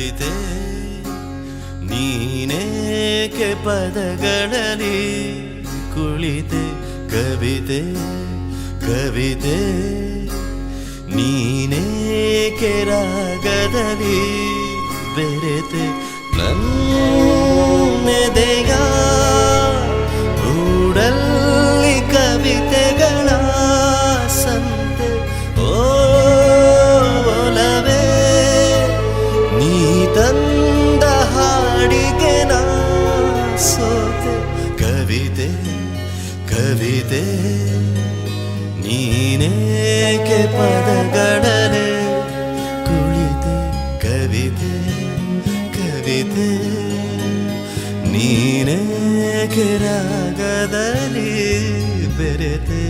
ಕವಿತೆ ನೀನೇಕೆ ಪದಗಳಲ್ಲಿ ಕುಳಿತೆ ಕವಿತೆ ಕವಿತೆ ನೀನೇಕೆ ರಾಗದಲ್ಲಿ ಬೆರೆತೆ ನನ್ನೆದೆಯ ಗೂಡಲ್ಲಿ ಕವಿತೆಗಳ ಸಂತೆ ಓಲವೇ ನೀ ತಂದ ಹಾಡಿಗೆ ನಾ ಸೋತೆ ಕವಿತೆ ಕವಿತೆ ನೀನೇಕೆ ಪದಗಳೇ ಕುಳಿತೆ ಕವಿತೆ ಕವಿತೆ ನೀನೇಕೆ ರಾಗದಲ್ಲಿ ಬೆರೆತೆ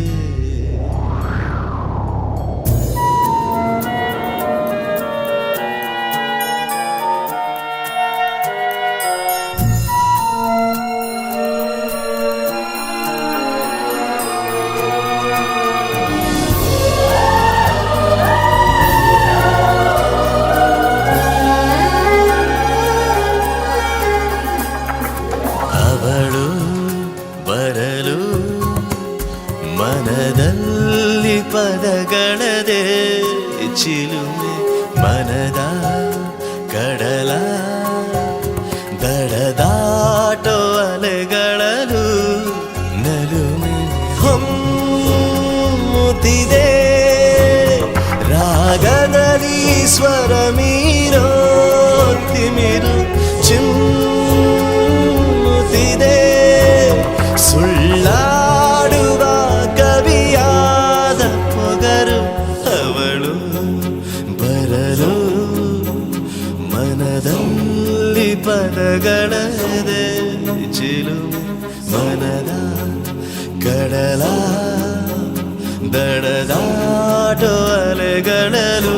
ಬರಲು ಮನದಲ್ಲಿ ಪದಗಳದೆ ಚಿಲುಮೆ ಮನದ ಕಡಲ ದಡದಾಟೋ ಅಲೆಗಳಲು ನಲುಮೆ ಹೊಮ್ಮುತ್ತಿದೆ ರಾಗದಲ್ಲಿ ಸ್ವರ ಮೀರೋ ತಿಮಿರು ಚಿಮ್ಮುತ್ತಿದೆ ಸುಳ್ಳಾಡುವ ಕವಿಯಾದ ಪೊಗರು ಅವಳು ಬರಲು ಮನದಲ್ಲಿ ಪದಗಳದೆ ಚಿಲುಮೆ ಮನದ ಕಡಲ ದಡದಾಟೋ ಅಲೆಗಳಲು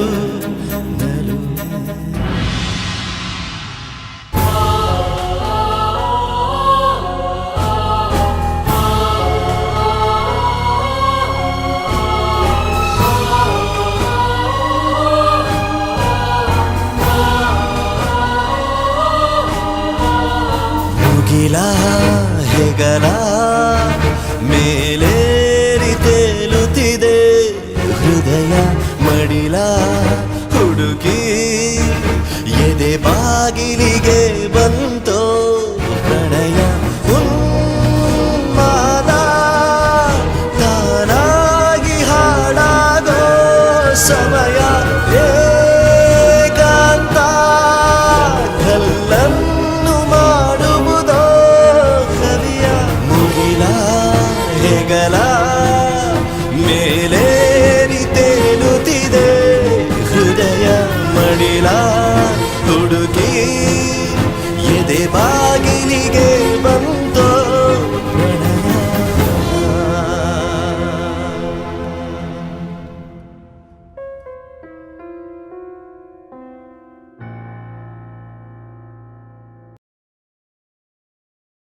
ಹೆಗಲ ಮೇಲೇರಿ ತೇಲುತ್ತಿದೆ ಹೃದಯ ಮಡಿಲ ಹುಡುಕಿ ಎದೆ ಬಾಗಿಲಿಗೆ ಬಂತೋ ಪ್ರಣಯ ಉನ್ಮಾದ ತಾನಾಗಿ ಹಾಡಾಗೋ ಸಮಯ ಏಕಾಂತ ಕಲ್ಲನ್ನು ಮಾಡುವುದೋ ಕವಿಯ ಮುಗಿಲ ಹೆಗಲ ಮೇಲೇರಿ ತೇಲುತ್ತಿದೆ ಹೃದಯ ಮಡಿಲ ಹುಡುಕಿ